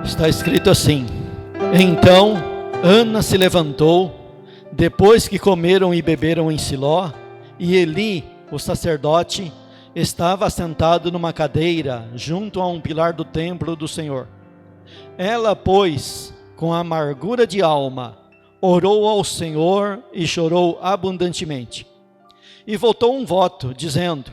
Está escrito assim: Então Ana se levantou, depois que comeram e beberam em Siló, e Eli, o sacerdote, estava sentado numa cadeira junto a um pilar do templo do Senhor. Ela, pois, com amargura de alma, orou ao Senhor e chorou abundantemente. E votou um voto, dizendo: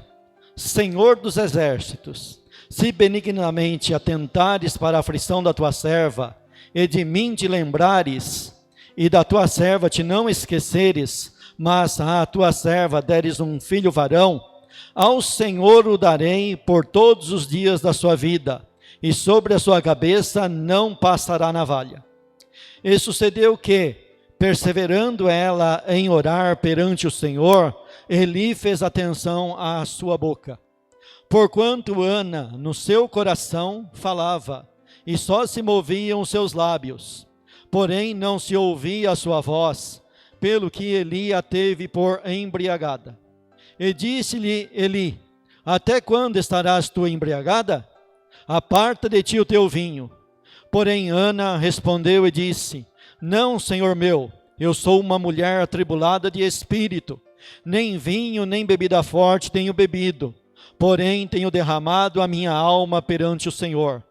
Senhor dos exércitos, se benignamente atentares para a aflição da tua serva, e de mim te lembrares, e da tua serva te não esqueceres, mas à tua serva deres um filho varão, ao Senhor o darei por todos os dias da sua vida, e sobre a sua cabeça não passará navalha. E sucedeu que, perseverando ela em orar perante o Senhor, Eli fez atenção à sua boca. Porquanto Ana, no seu coração, falava, e só se moviam os seus lábios, porém não se ouvia a sua voz, pelo que Eli a teve por embriagada. E disse-lhe Eli: Até quando estarás tu embriagada? Aparta de ti o teu vinho. Porém Ana respondeu e disse: Não, Senhor meu, eu sou uma mulher atribulada de espírito, nem vinho nem bebida forte tenho bebido, porém tenho derramado a minha alma perante o Senhor.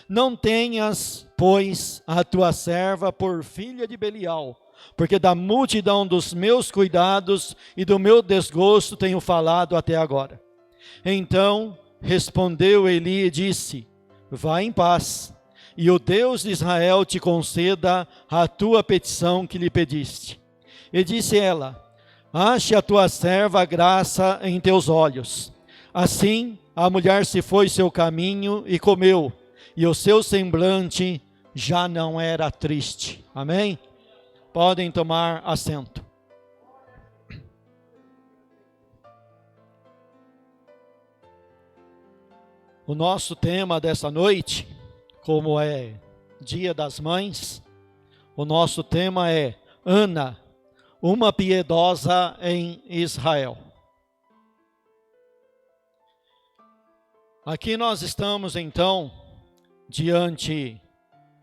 Não tenhas, pois, a tua serva por filha de Belial, porque da multidão dos meus cuidados e do meu desgosto tenho falado até agora. Então respondeu Eli e disse: Vá em paz, e o Deus de Israel te conceda a tua petição que lhe pediste. E disse ela: Ache a tua serva graça em teus olhos. Assim a mulher se foi seu caminho e comeu, e o seu semblante já não era triste. Amém? Podem tomar assento. O nosso tema dessa noite, como é Dia das Mães, o nosso tema é Ana, uma piedosa em Israel. Aqui nós estamos então diante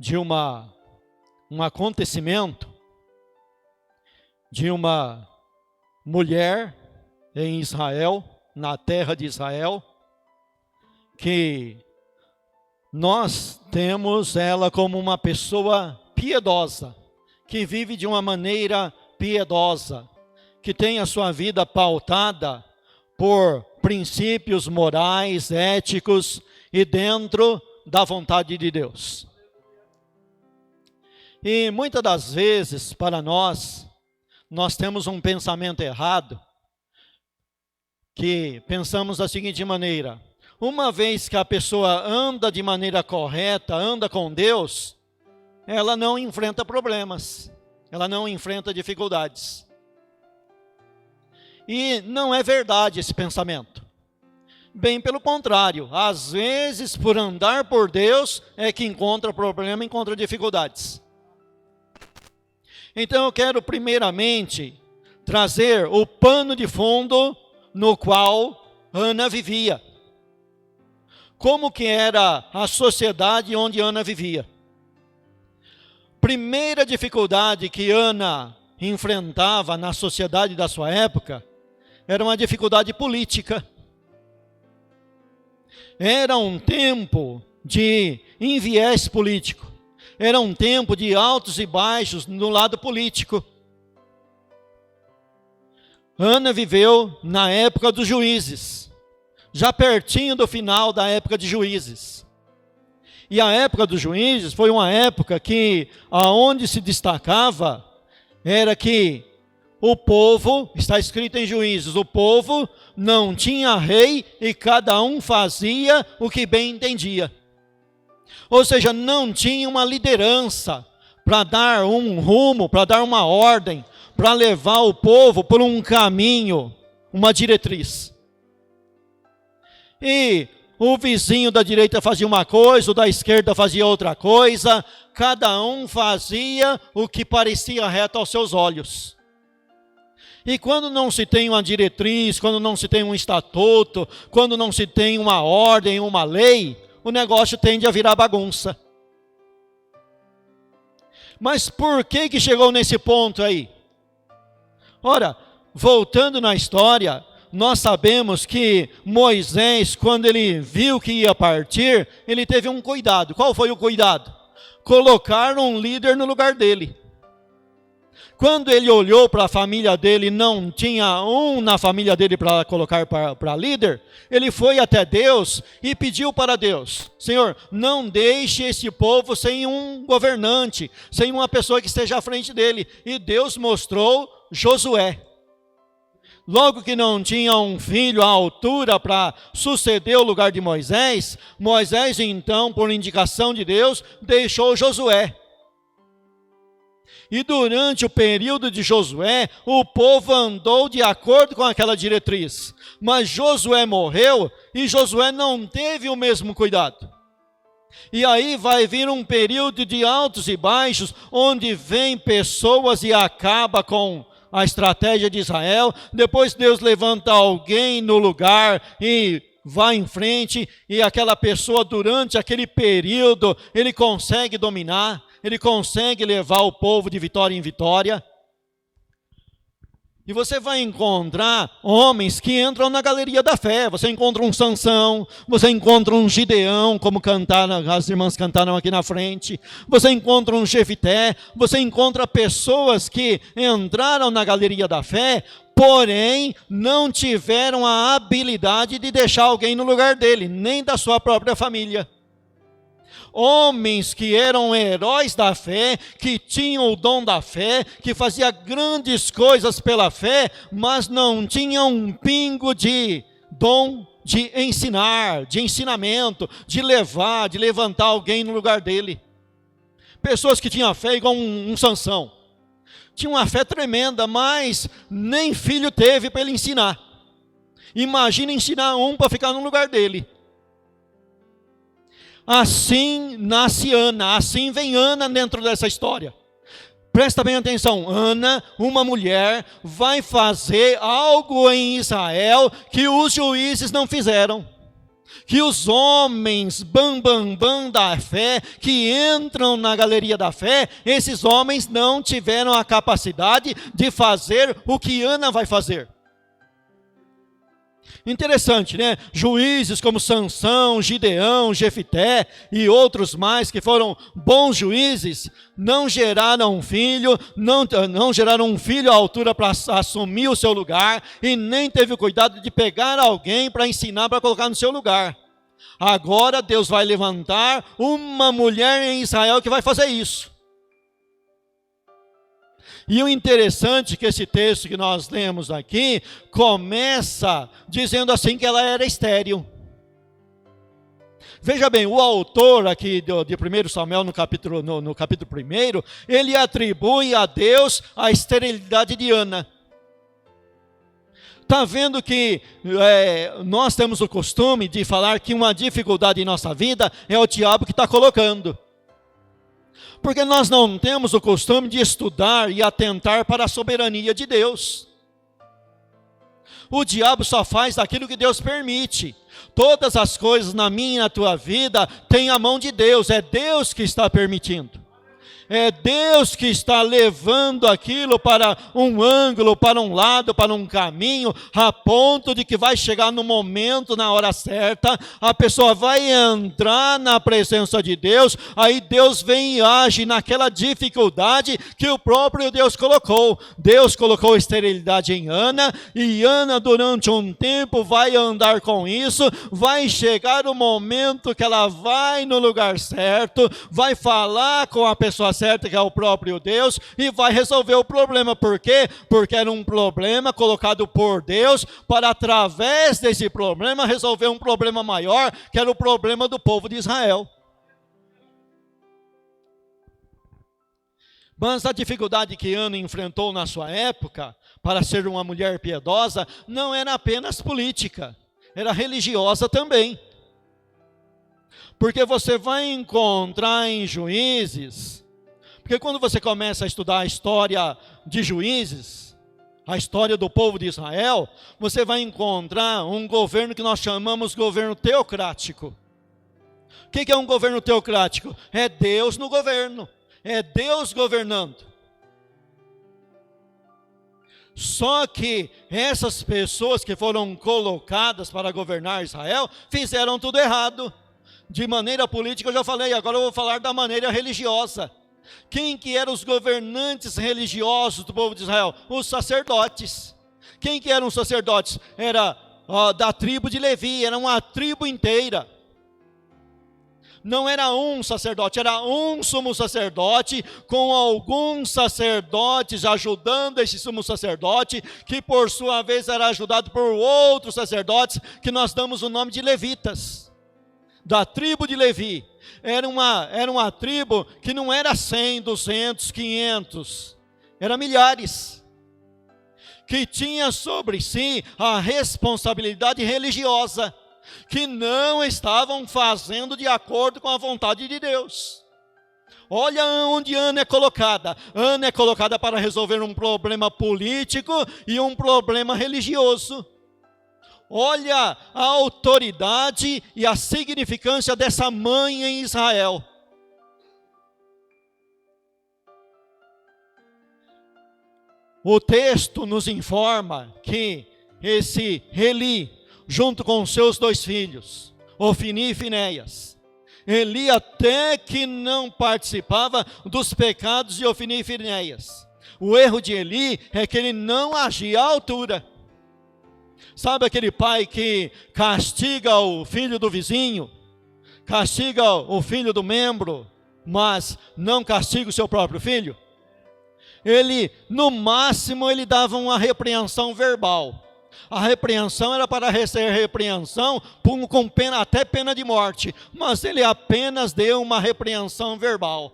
de um acontecimento de uma mulher em Israel, na terra de Israel, que nós temos ela como uma pessoa piedosa, que vive de uma maneira piedosa, que tem a sua vida pautada por princípios morais, éticos e dentro da vontade de Deus. E muitas das vezes, para nós temos um pensamento errado, que pensamos da seguinte maneira: uma vez que a pessoa anda de maneira correta, anda com Deus, ela não enfrenta problemas, ela não enfrenta dificuldades. E não é verdade esse pensamento. Bem pelo contrário, às vezes por andar por Deus é que encontra problema, encontra dificuldades. Então eu quero primeiramente trazer o pano de fundo no qual Ana vivia. Como que era a sociedade onde Ana vivia? Primeira dificuldade que Ana enfrentava na sociedade da sua época era uma dificuldade política. Era um tempo de enviés político. Era um tempo de altos e baixos no lado político. Ana viveu na época dos juízes, já pertinho do final da época de juízes. E a época dos juízes foi uma época que, aonde se destacava, era que o povo, está escrito em Juízes, o povo não tinha rei e cada um fazia o que bem entendia. Ou seja, não tinha uma liderança para dar um rumo, para dar uma ordem, para levar o povo por um caminho, uma diretriz. E o vizinho da direita fazia uma coisa, o da esquerda fazia outra coisa, cada um fazia o que parecia reto aos seus olhos. E quando não se tem uma diretriz, quando não se tem um estatuto, quando não se tem uma ordem, uma lei, o negócio tende a virar bagunça. Mas por que chegou nesse ponto aí? Ora, voltando na história, nós sabemos que Moisés, quando ele viu que ia partir, ele teve um cuidado. Qual foi o cuidado? Colocar um líder no lugar dele. Quando ele olhou para a família dele, não tinha um na família dele para colocar para líder, ele foi até Deus e pediu para Deus: Senhor, não deixe esse povo sem um governante, sem uma pessoa que esteja à frente dele. E Deus mostrou Josué. Logo que não tinha um filho à altura para suceder o lugar de Moisés, Moisés então, por indicação de Deus, deixou Josué. E durante o período de Josué, o povo andou de acordo com aquela diretriz. Mas Josué morreu e Josué não teve o mesmo cuidado. E aí vai vir um período de altos e baixos, onde vem pessoas e acaba com a estratégia de Israel. Depois Deus levanta alguém no lugar e vai em frente, e aquela pessoa durante aquele período, ele consegue dominar, ele consegue levar o povo de vitória em vitória. E você vai encontrar homens que entram na galeria da fé. Você encontra um Sansão, você encontra um Gideão, como cantaram, as irmãs cantaram aqui na frente. Você encontra um Jefité, você encontra pessoas que entraram na galeria da fé, porém não tiveram a habilidade de deixar alguém no lugar dele, nem da sua própria família. Homens que eram heróis da fé, que tinham o dom da fé, que faziam grandes coisas pela fé, mas não tinham um pingo de dom de ensinar, de ensinamento, de levar, de levantar alguém no lugar dele. Pessoas que tinham fé igual um Sansão. Tinha uma fé tremenda, mas nem filho teve para ele ensinar. Imagina ensinar um para ficar no lugar dele. Assim nasce Ana, assim vem Ana dentro dessa história. Presta bem atenção, Ana, uma mulher, vai fazer algo em Israel que os juízes não fizeram. Que os homens bam da fé, que entram na galeria da fé, esses homens não tiveram a capacidade de fazer o que Ana vai fazer. Interessante, né? Juízes como Sansão, Gideão, Jefité e outros mais que foram bons juízes, não geraram um filho, não geraram um filho à altura para assumir o seu lugar, e nem teve o cuidado de pegar alguém para ensinar, para colocar no seu lugar. Agora Deus vai levantar uma mulher em Israel que vai fazer isso. E o interessante é que esse texto que nós lemos aqui, começa dizendo assim que ela era estéril. Veja bem, o autor aqui de 1 Samuel no capítulo 1, ele atribui a Deus a esterilidade de Ana. Está vendo que nós temos o costume de falar que uma dificuldade em nossa vida é o diabo que está colocando. Porque nós não temos o costume de estudar e atentar para a soberania de Deus. O diabo só faz aquilo que Deus permite. Todas as coisas na minha e na tua vida têm a mão de Deus, é Deus que está permitindo. É Deus que está levando aquilo para um ângulo, para um lado, para um caminho, a ponto de que vai chegar no momento, na hora certa, a pessoa vai entrar na presença de Deus, aí Deus vem e age naquela dificuldade que o próprio Deus colocou. Deus colocou esterilidade em Ana, e Ana durante um tempo vai andar com isso, vai chegar o momento que ela vai no lugar certo, vai falar com a pessoa certa, que é o próprio Deus, e vai resolver o problema. Por quê? Porque era um problema colocado por Deus para, através desse problema, resolver um problema maior, que era o problema do povo de Israel. Mas a dificuldade que Ana enfrentou na sua época, para ser uma mulher piedosa, não era apenas política, era religiosa também. Porque você vai encontrar em Juízes, porque quando você começa a estudar a história de Juízes, a história do povo de Israel, você vai encontrar um governo que nós chamamos governo teocrático. O que é um governo teocrático? É Deus no governo. é Deus governando. Só que essas pessoas que foram colocadas para governar Israel, fizeram tudo errado. De maneira política eu já falei, agora eu vou falar da maneira religiosa. Quem que eram os governantes religiosos do povo de Israel? Os sacerdotes. Quem que eram os sacerdotes? Era da tribo de Levi, era uma tribo inteira. Não era um sacerdote, era um sumo sacerdote, com alguns sacerdotes ajudando esse sumo sacerdote, que por sua vez era ajudado por outros sacerdotes, que nós damos o nome de levitas, da tribo de Levi. Era uma tribo que não era 100, 200, 500, era milhares, que tinha sobre si a responsabilidade religiosa, que não estavam fazendo de acordo com a vontade de Deus. Olha onde Ana é colocada. Ana é colocada para resolver um problema político e um problema religioso. Olha a autoridade e a significância dessa mãe em Israel. O texto nos informa que esse Eli, junto com seus 2 filhos, Ofni e Finéias, Eli até que não participava dos pecados de Ofni e Finéias. O erro de Eli é que ele não agia à altura. Sabe aquele pai que castiga o filho do vizinho, castiga o filho do membro, mas não castiga o seu próprio filho? Ele, no máximo, ele dava uma repreensão verbal. A repreensão era para receber repreensão com pena, até pena de morte, mas ele apenas deu uma repreensão verbal.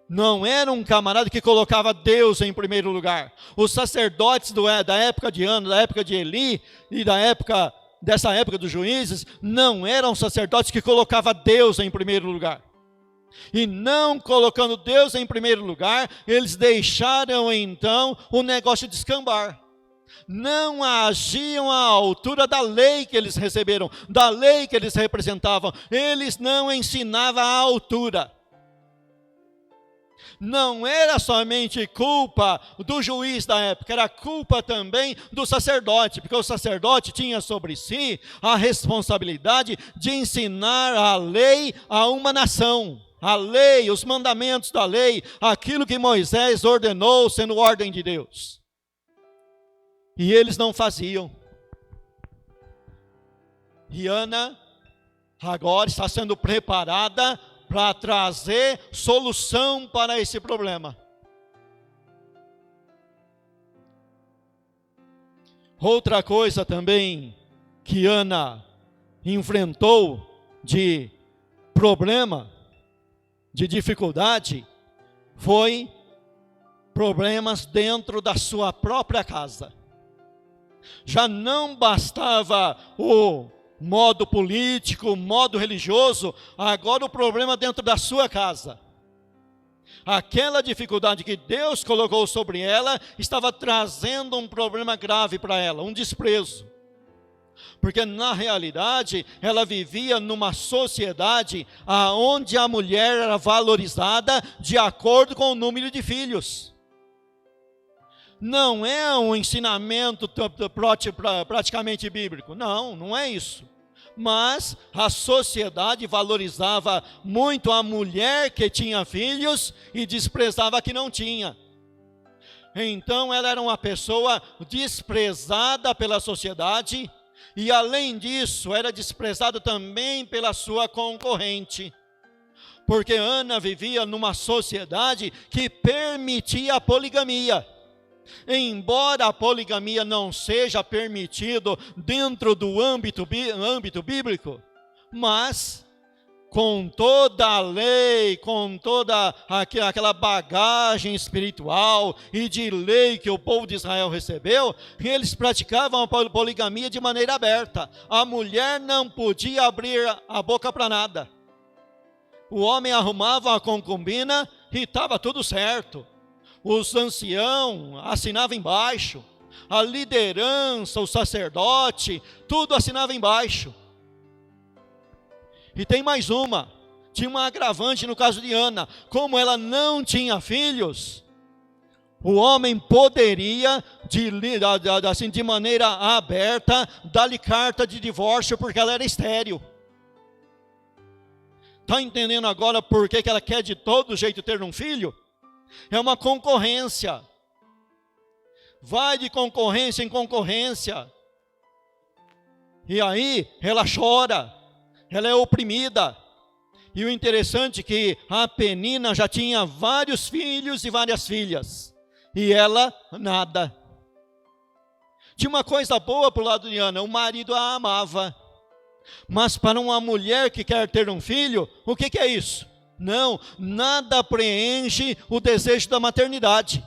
Não era um camarada que colocava Deus em primeiro lugar. Os sacerdotes da época de Ana, da época de Eli e dessa época dos juízes, não eram sacerdotes que colocavam Deus em primeiro lugar. E não colocando Deus em primeiro lugar, eles deixaram então o negócio descambar. Não agiam à altura da lei que eles receberam, da lei que eles representavam. Eles não ensinavam à altura. Não era somente culpa do juiz da época, era culpa também do sacerdote, porque o sacerdote tinha sobre si a responsabilidade de ensinar a lei a uma nação. A lei, os mandamentos da lei, aquilo que Moisés ordenou sendo ordem de Deus. E eles não faziam. E Ana agora está sendo preparada para trazer solução para esse problema. Outra coisa também que Ana enfrentou de problema, de dificuldade, foi problemas dentro da sua própria casa. Já não bastava o modo político, modo religioso, agora o problema dentro da sua casa. Aquela dificuldade que Deus colocou sobre ela, estava trazendo um problema grave para ela, um desprezo. Porque na realidade, ela vivia numa sociedade onde a mulher era valorizada de acordo com o número de filhos. Não é um ensinamento praticamente bíblico, não é isso. Mas a sociedade valorizava muito a mulher que tinha filhos e desprezava a que não tinha. Então ela era uma pessoa desprezada pela sociedade e além disso era desprezada também pela sua concorrente. Porque Ana vivia numa sociedade que permitia a poligamia. Embora a poligamia não seja permitido dentro do âmbito bíblico, mas com toda a lei, com toda aquela bagagem espiritual e de lei que o povo de Israel recebeu, eles praticavam a poligamia de maneira aberta. A mulher não podia abrir a boca para nada. O homem arrumava a concubina e estava tudo certo. Os anciãos assinavam embaixo, a liderança, o sacerdote, tudo assinava embaixo. E tem mais uma, tinha uma agravante no caso de Ana. Como ela não tinha filhos, o homem poderia, de maneira aberta, dar-lhe carta de divórcio porque ela era estéril. Está entendendo agora por que ela quer de todo jeito ter um filho? É uma concorrência. Vai de concorrência em concorrência. E aí ela chora, ela é oprimida. E o interessante é que a Penina já tinha vários filhos e várias filhas. E ela, nada. Tinha uma coisa boa para o lado de Ana, o marido a amava. Mas para uma mulher que quer ter um filho, o que é isso? Não, nada preenche o desejo da maternidade.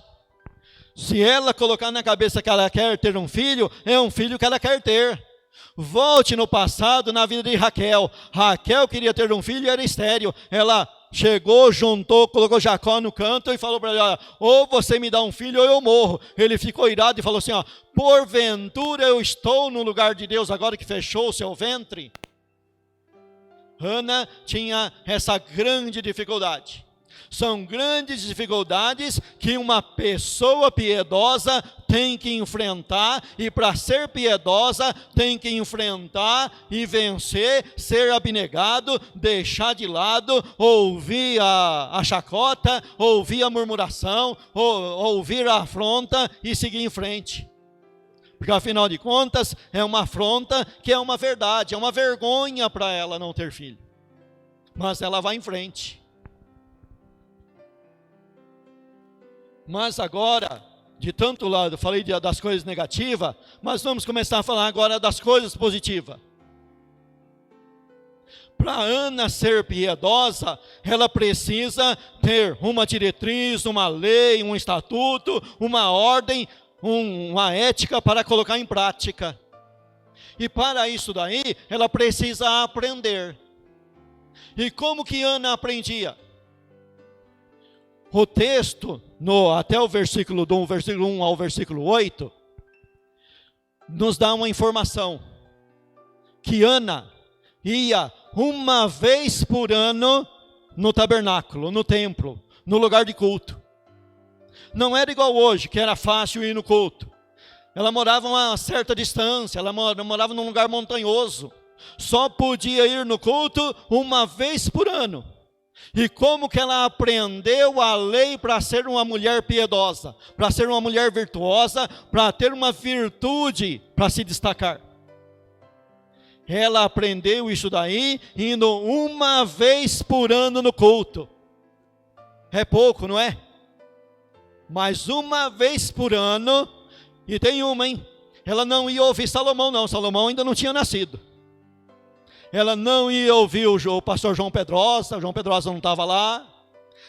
Se ela colocar na cabeça que ela quer ter um filho, é um filho que ela quer ter. Volte no passado, na vida de Raquel. Raquel queria ter um filho e era estéril. Ela chegou, juntou, colocou Jacó no canto e falou para ele: olha, ou você me dá um filho ou eu morro. Ele ficou irado e falou assim: ó, porventura eu estou no lugar de Deus agora que fechou o seu ventre? Ana tinha essa grande dificuldade. São grandes dificuldades que uma pessoa piedosa tem que enfrentar, e para ser piedosa tem que enfrentar e vencer, ser abnegado, deixar de lado, ouvir a chacota, ouvir a murmuração, ouvir a afronta e seguir em frente. Porque afinal de contas é uma afronta que é uma verdade, é uma vergonha para ela não ter filho. Mas ela vai em frente. Mas agora, de tanto lado, falei das coisas negativas, mas vamos começar a falar agora das coisas positivas. Para Ana ser piedosa, ela precisa ter uma diretriz, uma lei, um estatuto, uma ordem, uma ética para colocar em prática. E para isso daí, ela precisa aprender. E como que Ana aprendia? O texto, até o versículo 1 ao versículo 8, nos dá uma informação. Que Ana ia uma vez por ano no tabernáculo, no templo, no lugar de culto. Não era igual hoje, que era fácil ir no culto. Ela morava a uma certa distância, ela morava num lugar montanhoso. Só podia ir no culto uma vez por ano. E como que ela aprendeu a lei para ser uma mulher piedosa, para ser uma mulher virtuosa, para ter uma virtude para se destacar? Ela aprendeu isso daí indo uma vez por ano no culto. É pouco, não é? Mas uma vez por ano, e tem uma, hein? Ela não ia ouvir Salomão não, Salomão ainda não tinha nascido. Ela não ia ouvir o pastor João Pedrosa não estava lá.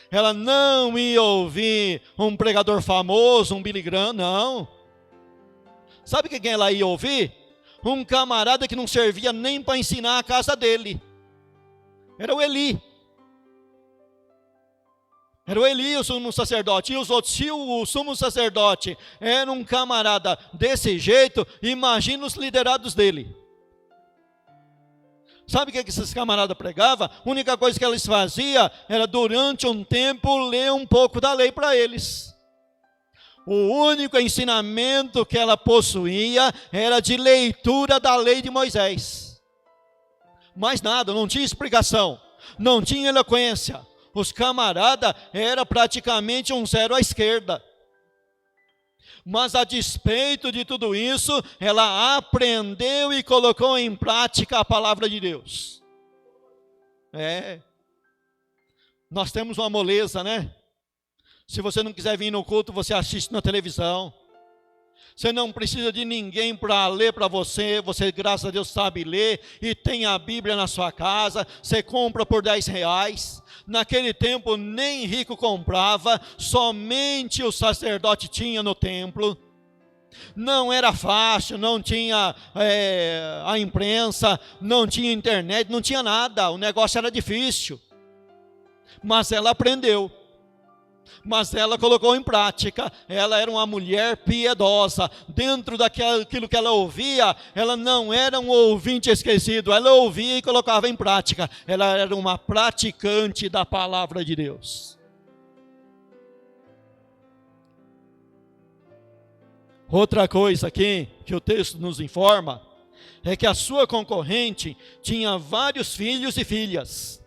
Ela não ia ouvir um pregador famoso, um Billy Graham, não. Sabe quem ela ia ouvir? Um camarada que não servia nem para ensinar a casa dele. Era o Eli. Era o Eli, o sumo sacerdote. E os outros, se o sumo sacerdote era um camarada desse jeito, imagina os liderados dele. Sabe o que esses camaradas pregavam? A única coisa que eles faziam era, durante um tempo, ler um pouco da lei para eles. O único ensinamento que ela possuía era de leitura da lei de Moisés. Mais nada, não tinha explicação, não tinha eloquência. Os camaradas eram praticamente um zero à esquerda. Mas a despeito de tudo isso, ela aprendeu e colocou em prática a palavra de Deus. Nós temos uma moleza, né? Se você não quiser vir no culto, você assiste na televisão. Você não precisa de ninguém para ler para você. Você, graças a Deus, sabe ler e tem a Bíblia na sua casa. Você compra por R$10. Naquele tempo nem rico comprava, somente o sacerdote tinha no templo. Não era fácil, não tinha a imprensa, não tinha internet, não tinha nada. O negócio era difícil. Mas ela aprendeu. Mas ela colocou em prática. Ela era uma mulher piedosa. Dentro daquilo que ela ouvia, ela não era um ouvinte esquecido. Ela ouvia e colocava em prática. Ela era uma praticante da palavra de Deus. Outra coisa aqui que o texto nos informa é que a sua concorrente tinha vários filhos e filhas.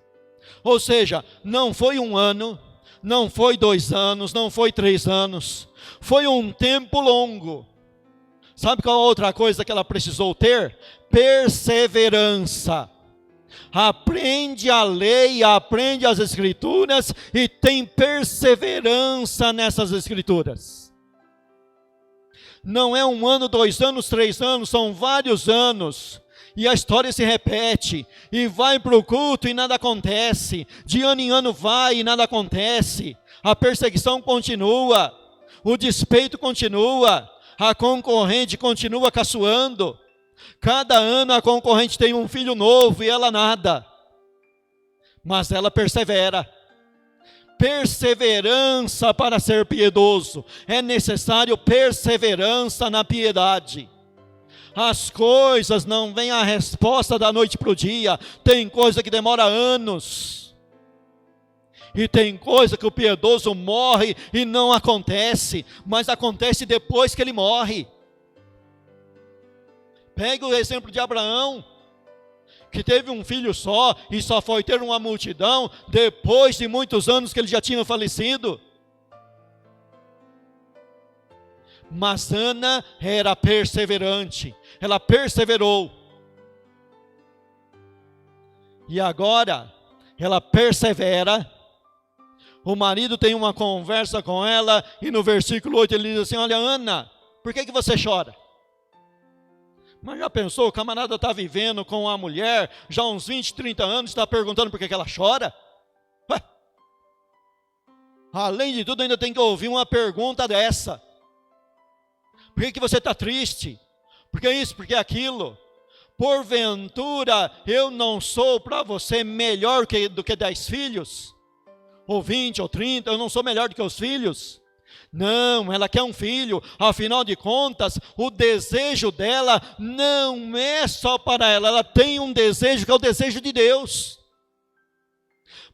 Ou seja, não foi 1 ano, não foi 2 anos, não foi 3 anos, foi um tempo longo. Sabe qual a outra coisa que ela precisou ter? Perseverança. Aprende a lei, aprende as escrituras e tem perseverança nessas escrituras. Não é 1 ano, 2 anos, 3 anos, são vários anos. E a história se repete, e vai para o culto e nada acontece. De ano em ano vai e nada acontece. A perseguição continua, o despeito continua, a concorrente continua caçoando. Cada ano a concorrente tem um filho novo e ela nada. Mas ela persevera. Perseverança para ser piedoso. É necessário perseverança na piedade. As coisas não vêm a resposta da noite para o dia. Tem coisa que demora anos. E tem coisa que o piedoso morre e não acontece. Mas acontece depois que ele morre. Pega o exemplo de Abraão, que teve um filho só e só foi ter uma multidão depois de muitos anos que ele já tinha falecido. Mas Ana era perseverante, ela perseverou. E agora, ela persevera. O marido tem uma conversa com ela e no versículo 8 ele diz assim: olha, Ana, por que você chora? Mas já pensou, o camarada está vivendo com a mulher já uns 20, 30 anos, está perguntando por que ela chora? Ué? Além de tudo, ainda tem que ouvir uma pergunta dessa. Por que você está triste? Por que isso? Por que aquilo? Porventura, eu não sou para você melhor do que 10 filhos? Ou 20, ou 30, eu não sou melhor do que os filhos? Não, ela quer um filho. Afinal de contas, o desejo dela não é só para ela. Ela tem um desejo que é o desejo de Deus.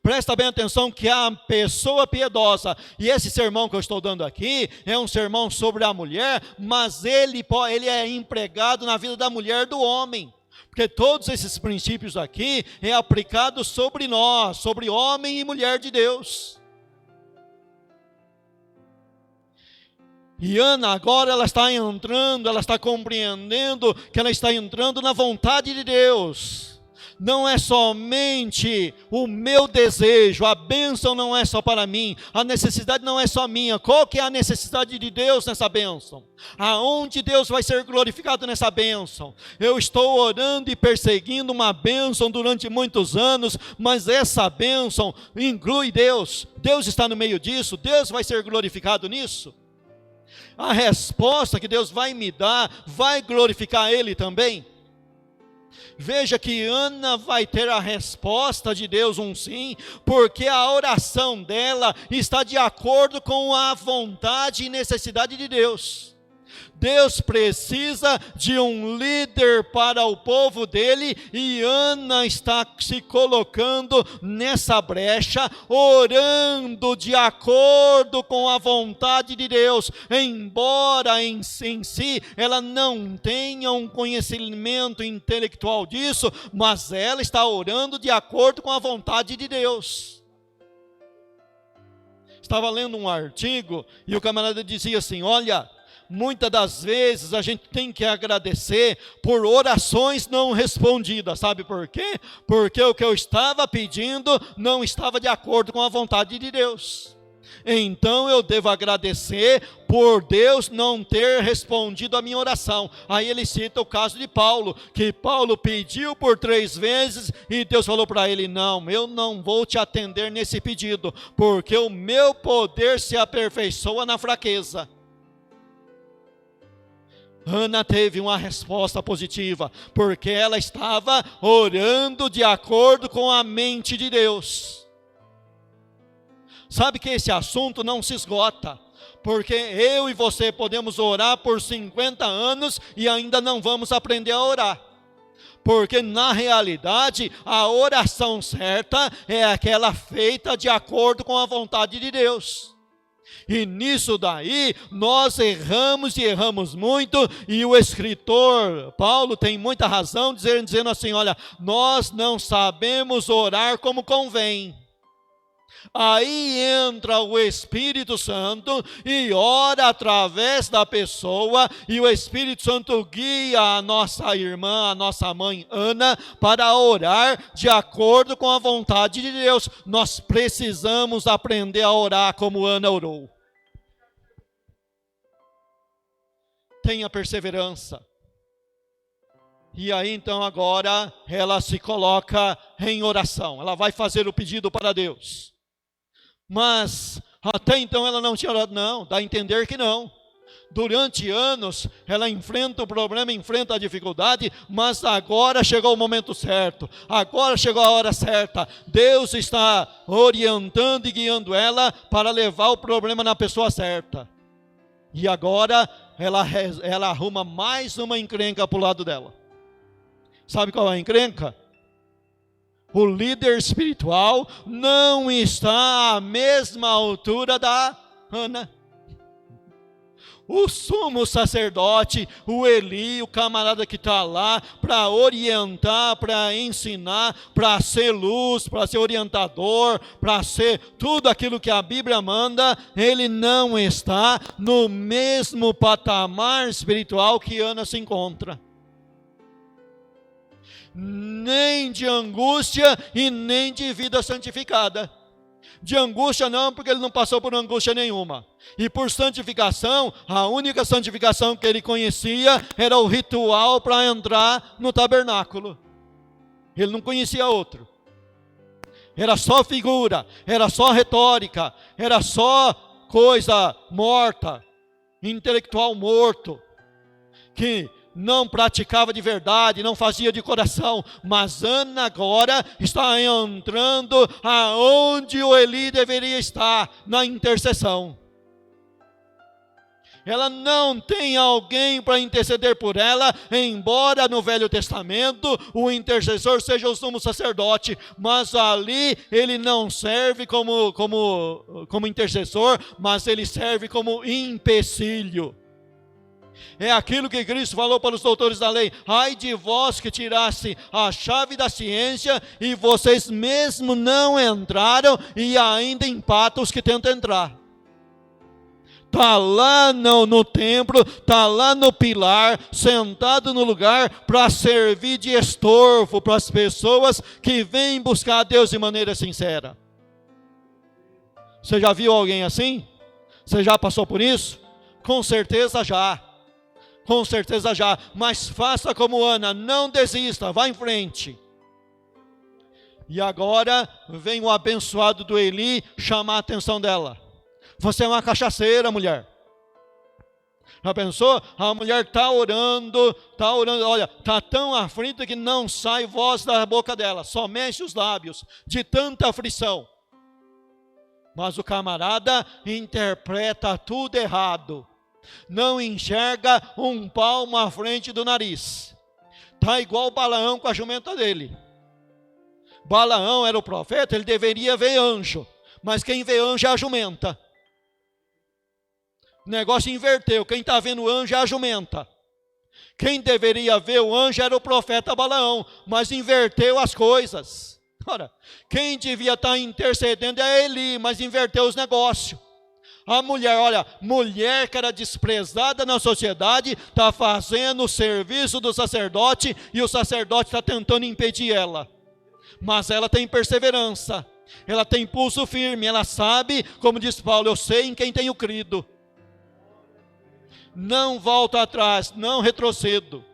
Presta bem atenção que a pessoa piedosa, e esse sermão que eu estou dando aqui, é um sermão sobre a mulher, mas ele é empregado na vida da mulher e do homem. Porque todos esses princípios aqui é aplicado sobre nós, sobre homem e mulher de Deus. E Ana agora ela está entrando, ela está compreendendo que ela está entrando na vontade de Deus. Não é somente o meu desejo, a bênção não é só para mim, a necessidade não é só minha. Qual que é a necessidade de Deus nessa bênção? Aonde Deus vai ser glorificado nessa bênção? Eu estou orando e perseguindo uma bênção durante muitos anos, mas essa bênção inclui Deus. Deus está no meio disso, Deus vai ser glorificado nisso. A resposta que Deus vai me dar, vai glorificar Ele também. Veja que Ana vai ter a resposta de Deus, um sim, porque a oração dela está de acordo com a vontade e necessidade de Deus. Deus precisa de um líder para o povo dele, e Ana está se colocando nessa brecha, orando de acordo com a vontade de Deus, embora em si ela não tenha um conhecimento intelectual disso, mas ela está orando de acordo com a vontade de Deus. Estava lendo um artigo e o camarada dizia assim: olha, muitas das vezes a gente tem que agradecer por orações não respondidas. Sabe por quê? Porque o que eu estava pedindo não estava de acordo com a vontade de Deus. Então eu devo agradecer por Deus não ter respondido a minha oração. Aí ele cita o caso de Paulo, que Paulo pediu por 3 vezes e Deus falou para ele: não, eu não vou te atender nesse pedido, porque o meu poder se aperfeiçoa na fraqueza. Ana teve uma resposta positiva, porque ela estava orando de acordo com a mente de Deus. Sabe que esse assunto não se esgota, porque eu e você podemos orar por 50 anos e ainda não vamos aprender a orar. Porque na realidade, a oração certa é aquela feita de acordo com a vontade de Deus. E nisso daí, nós erramos e erramos muito, e o escritor Paulo tem muita razão dizendo assim, olha, nós não sabemos orar como convém. Aí entra o Espírito Santo e ora através da pessoa, e o Espírito Santo guia a nossa irmã, a nossa mãe Ana, para orar de acordo com a vontade de Deus. Nós precisamos aprender a orar como Ana orou. Tenha perseverança. E aí então agora ela se coloca em oração, ela vai fazer o pedido para Deus. Mas até então ela não tinha orado, não, dá a entender que não. Durante anos ela enfrenta o problema, enfrenta a dificuldade, mas agora chegou o momento certo, agora chegou a hora certa. Deus está orientando e guiando ela para levar o problema na pessoa certa. E agora ela arruma mais uma encrenca para o lado dela. Sabe qual é a encrenca? O líder espiritual não está à mesma altura da Ana. O sumo sacerdote, o Eli, o camarada que está lá para orientar, para ensinar, para ser luz, para ser orientador, para ser tudo aquilo que a Bíblia manda, ele não está no mesmo patamar espiritual que Ana se encontra. Nem de angústia e nem de vida santificada. De angústia não, porque ele não passou por angústia nenhuma. E por santificação, a única santificação que ele conhecia era o ritual para entrar no tabernáculo. Ele não conhecia outro. Era só figura, era só retórica, era só coisa morta, intelectual morto, que não praticava de verdade, não fazia de coração. Mas Ana agora está entrando aonde o Eli deveria estar, na intercessão. Ela não tem alguém para interceder por ela, embora no Velho Testamento o intercessor seja o sumo sacerdote, mas ali ele não serve como intercessor, mas ele serve como empecilho. É aquilo que Cristo falou para os doutores da lei: ai de vós que tirasse a chave da ciência e vocês mesmo não entraram, e ainda empatam os que tentam entrar. Está lá no templo, está lá no pilar, sentado no lugar para servir de estorvo para as pessoas que vêm buscar a Deus de maneira sincera. Você já viu alguém assim? Você já passou por isso? Com certeza já. Com certeza já, mas faça como Ana, não desista, vá em frente. E agora vem o abençoado do Eli chamar a atenção dela. Você é uma cachaceira, mulher. Já pensou? A mulher está orando, olha, está tão aflita que não sai voz da boca dela, só mexe os lábios, de tanta aflição. Mas o camarada interpreta tudo errado. Não enxerga um palmo à frente do nariz. Está igual Balaão com a jumenta dele. Balaão era o profeta, ele deveria ver anjo, mas quem vê anjo é a jumenta. O negócio inverteu, quem está vendo anjo é a jumenta. Quem deveria ver o anjo era o profeta Balaão, mas inverteu as coisas. Ora, quem devia estar intercedendo é Eli, mas inverteu os negócios. A mulher, olha, mulher que era desprezada na sociedade, está fazendo o serviço do sacerdote, e o sacerdote está tentando impedir ela. Mas ela tem perseverança, ela tem pulso firme, ela sabe, como diz Paulo, eu sei em quem tenho crido. Não volto atrás, não retrocedo.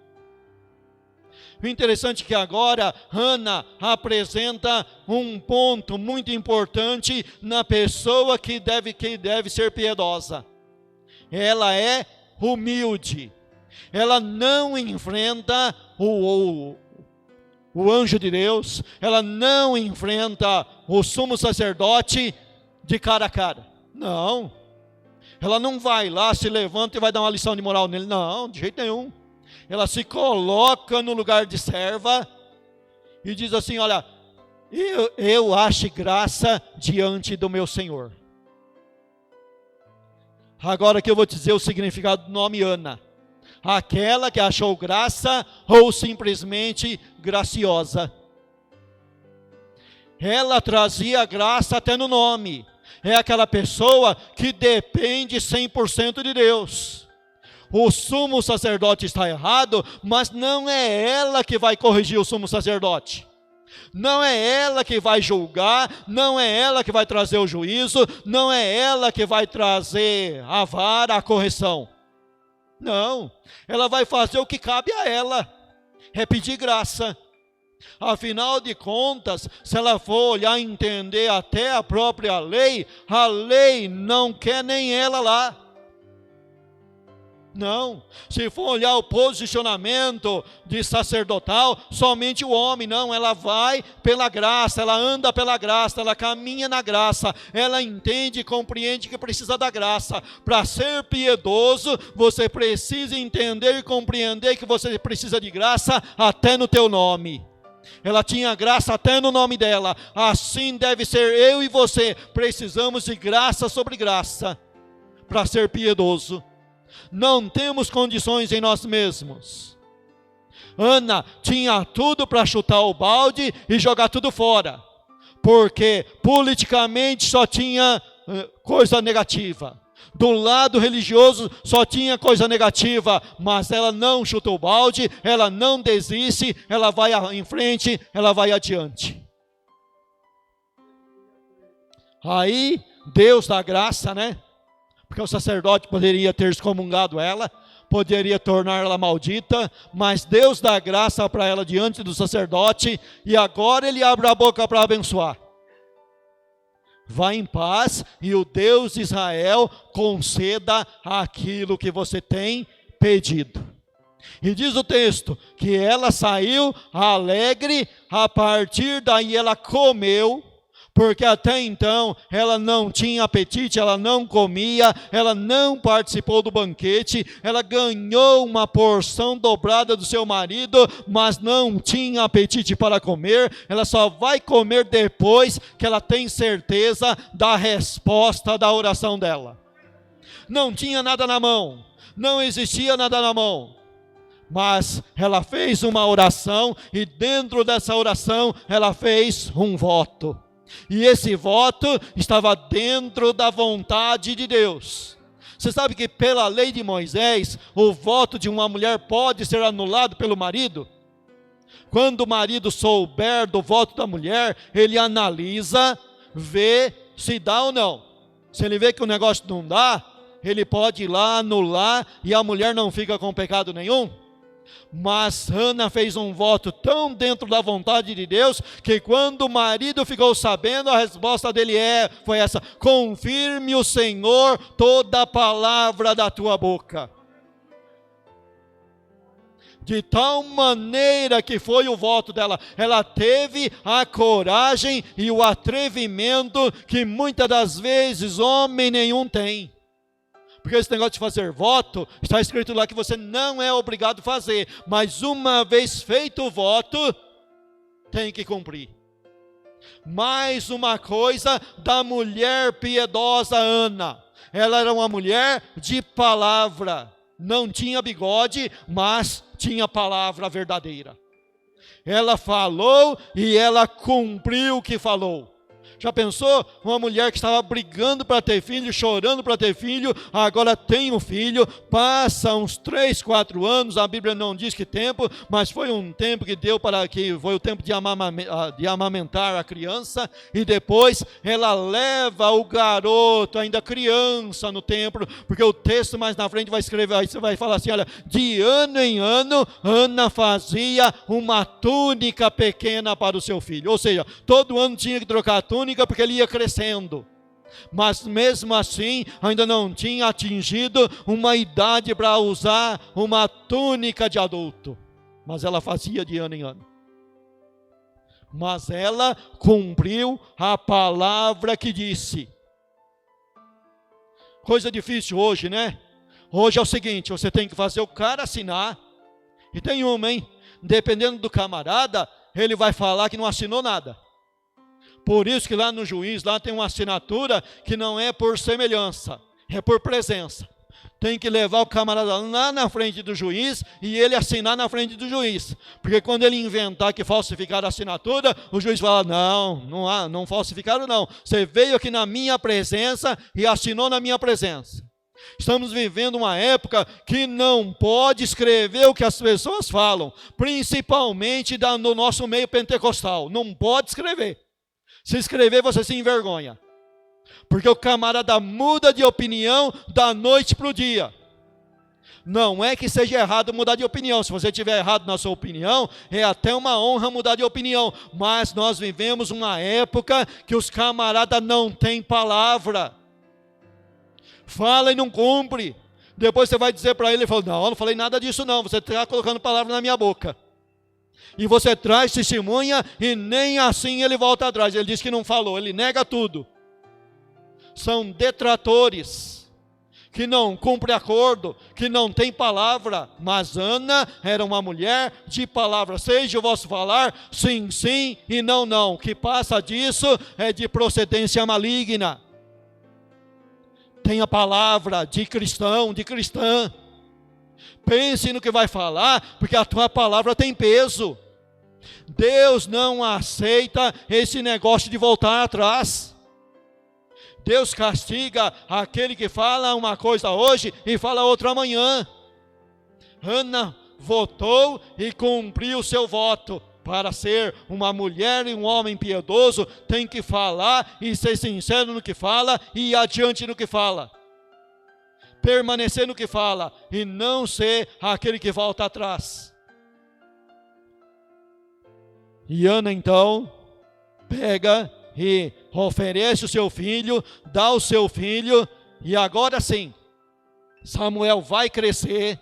O interessante é que agora Ana apresenta um ponto muito importante na pessoa que deve ser piedosa. Ela é humilde. Ela não enfrenta o anjo de Deus. Ela não enfrenta o sumo sacerdote de cara a cara. Não. Ela não vai lá, se levanta e vai dar uma lição de moral nele. Não, de jeito nenhum. Ela se coloca no lugar de serva e diz assim: olha, eu acho graça diante do meu Senhor. Agora que eu vou dizer o significado do nome Ana. Aquela que achou graça ou simplesmente graciosa. Ela trazia graça até no nome. É aquela pessoa que depende 100% de Deus. O sumo sacerdote está errado, mas não é ela que vai corrigir o sumo sacerdote. Não é ela que vai julgar, não é ela que vai trazer o juízo, não é ela que vai trazer a vara, a correção. Não, ela vai fazer o que cabe a ela, é pedir graça. Afinal de contas, se ela for olhar e entender até a própria lei, a lei não quer nem ela lá. Não, se for olhar o posicionamento de sacerdotal, somente o homem, não, ela vai pela graça, ela anda pela graça, ela caminha na graça, ela entende e compreende que precisa da graça. Para ser piedoso, você precisa entender e compreender que você precisa de graça até no teu nome. Ela tinha graça até no nome dela, assim deve ser eu e você, precisamos de graça sobre graça, para ser piedoso. Não temos condições em nós mesmos. Ana tinha tudo para chutar o balde e jogar tudo fora, porque politicamente só tinha coisa negativa. Do lado religioso só tinha coisa negativa, mas ela não chuta o balde, ela não desiste, ela vai em frente, ela vai adiante. Aí Deus dá graça, né? Porque o sacerdote poderia ter excomungado ela, poderia torná-la maldita, mas Deus dá graça para ela diante do sacerdote, e agora ele abre a boca para abençoar. Vá em paz, e o Deus de Israel conceda aquilo que você tem pedido. E diz o texto, que ela saiu alegre, a partir daí ela comeu, porque até então ela não tinha apetite, ela não comia, ela não participou do banquete, ela ganhou uma porção dobrada do seu marido, mas não tinha apetite para comer. Ela só vai comer depois que ela tem certeza da resposta da oração dela. Não tinha nada na mão, não existia nada na mão, mas ela fez uma oração, e dentro dessa oração ela fez um voto. E esse voto estava dentro da vontade de Deus. Você sabe que pela lei de Moisés, o voto de uma mulher pode ser anulado pelo marido? Quando o marido souber do voto da mulher, ele analisa, vê se dá ou não. Se ele vê que o negócio não dá, ele pode ir lá anular e a mulher não fica com pecado nenhum. Mas Ana fez um voto tão dentro da vontade de Deus, que quando o marido ficou sabendo, a resposta dele foi essa: confirme o Senhor toda a palavra da tua boca. De tal maneira que foi o voto dela, ela teve a coragem e o atrevimento que muitas das vezes homem nenhum tem. Porque esse negócio de fazer voto, está escrito lá que você não é obrigado a fazer, mas uma vez feito o voto, tem que cumprir. Mais uma coisa da mulher piedosa Ana, ela era uma mulher de palavra, não tinha bigode, mas tinha palavra verdadeira. Ela falou e ela cumpriu o que falou. Já pensou? Uma mulher que estava brigando para ter filho, chorando para ter filho, agora tem um filho, passa uns 3, 4 anos, a Bíblia não diz que tempo, mas foi um tempo que deu para que foi o tempo de amamentar a criança, e depois ela leva o garoto, ainda criança, no templo, porque o texto mais na frente vai escrever, aí você vai falar assim, olha, de ano em ano, Ana fazia uma túnica pequena para o seu filho, ou seja, todo ano tinha que trocar a túnica, porque ele ia crescendo, mas mesmo assim ainda não tinha atingido uma idade para usar uma túnica de adulto, mas ela fazia de ano em ano. Mas ela cumpriu a palavra que disse, coisa difícil hoje, né? Hoje é o seguinte, você tem que fazer o cara assinar. E tem uma, hein? Dependendo do camarada, ele vai falar que não assinou nada. Por isso que lá no juiz, lá tem uma assinatura que não é por semelhança, é por presença. Tem que levar o camarada lá na frente do juiz e ele assinar na frente do juiz. Porque quando ele inventar que falsificaram a assinatura, o juiz fala, não falsificaram não. Você veio aqui na minha presença e assinou na minha presença. Estamos vivendo uma época que não pode escrever o que as pessoas falam, principalmente no nosso meio pentecostal. Não pode escrever. Se escrever, você se envergonha. Porque o camarada muda de opinião da noite para o dia. Não é que seja errado mudar de opinião. Se você estiver errado na sua opinião, é até uma honra mudar de opinião. Mas nós vivemos uma época que os camaradas não têm palavra. Fala e não cumpre. Depois você vai dizer para ele, não falei nada disso não. Você está colocando palavra na minha boca. E você traz testemunha e nem assim ele volta atrás. Ele diz que não falou, ele nega tudo. São detratores, que não cumprem acordo, que não tem palavra. Mas Ana era uma mulher de palavra. Seja o vosso falar, sim, sim e não, não. O que passa disso é de procedência maligna. Tenha palavra de cristão, de cristã. Pense no que vai falar, porque a tua palavra tem peso. Deus não aceita esse negócio de voltar atrás. Deus castiga aquele que fala uma coisa hoje e fala outra amanhã. Ana votou e cumpriu o seu voto. Para ser uma mulher e um homem piedoso, tem que falar e ser sincero no que fala e ir adiante no que fala. Permanecer no que fala e não ser aquele que volta atrás. E Ana então pega e oferece o seu filho, dá o seu filho, e agora sim, Samuel vai crescer,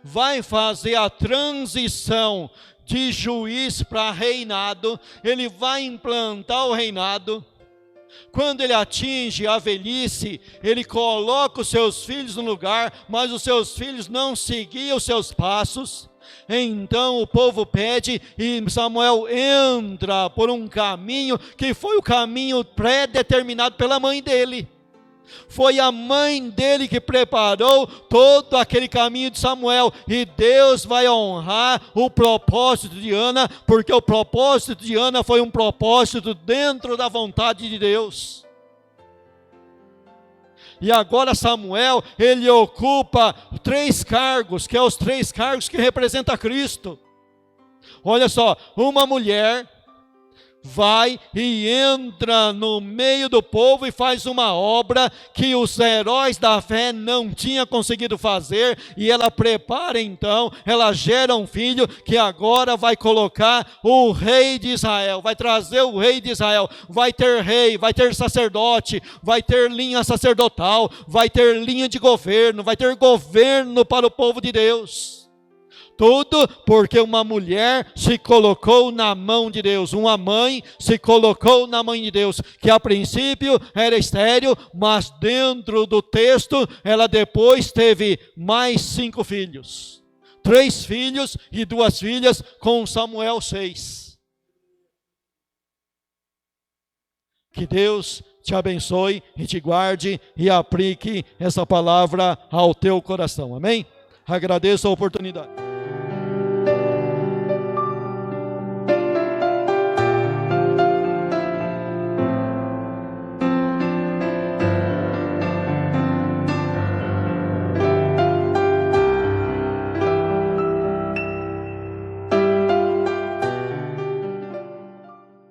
vai fazer a transição de juiz para reinado, ele vai implantar o reinado. Quando ele atinge a velhice, ele coloca os seus filhos no lugar, mas os seus filhos não seguiam os seus passos. Então o povo pede e Samuel entra por um caminho que foi o caminho pré-determinado pela mãe dele. Foi a mãe dele que preparou todo aquele caminho de Samuel. E Deus vai honrar o propósito de Ana, porque o propósito de Ana foi um propósito dentro da vontade de Deus. E agora Samuel, ele ocupa 3 cargos, que é os 3 cargos que representam Cristo. Olha só, uma mulher vai e entra no meio do povo e faz uma obra que os heróis da fé não tinham conseguido fazer, e ela prepara então, ela gera um filho que agora vai colocar o rei de Israel, vai trazer o rei de Israel, vai ter rei, vai ter sacerdote, vai ter linha sacerdotal, vai ter linha de governo, vai ter governo para o povo de Deus. Tudo porque uma mulher se colocou na mão de Deus. Uma mãe se colocou na mão de Deus. Que a princípio era estéril, mas dentro do texto ela depois teve mais 5 filhos. 3 filhos e 2 filhas com Samuel 6. Que Deus te abençoe e te guarde e aplique essa palavra ao teu coração. Amém? Agradeço a oportunidade.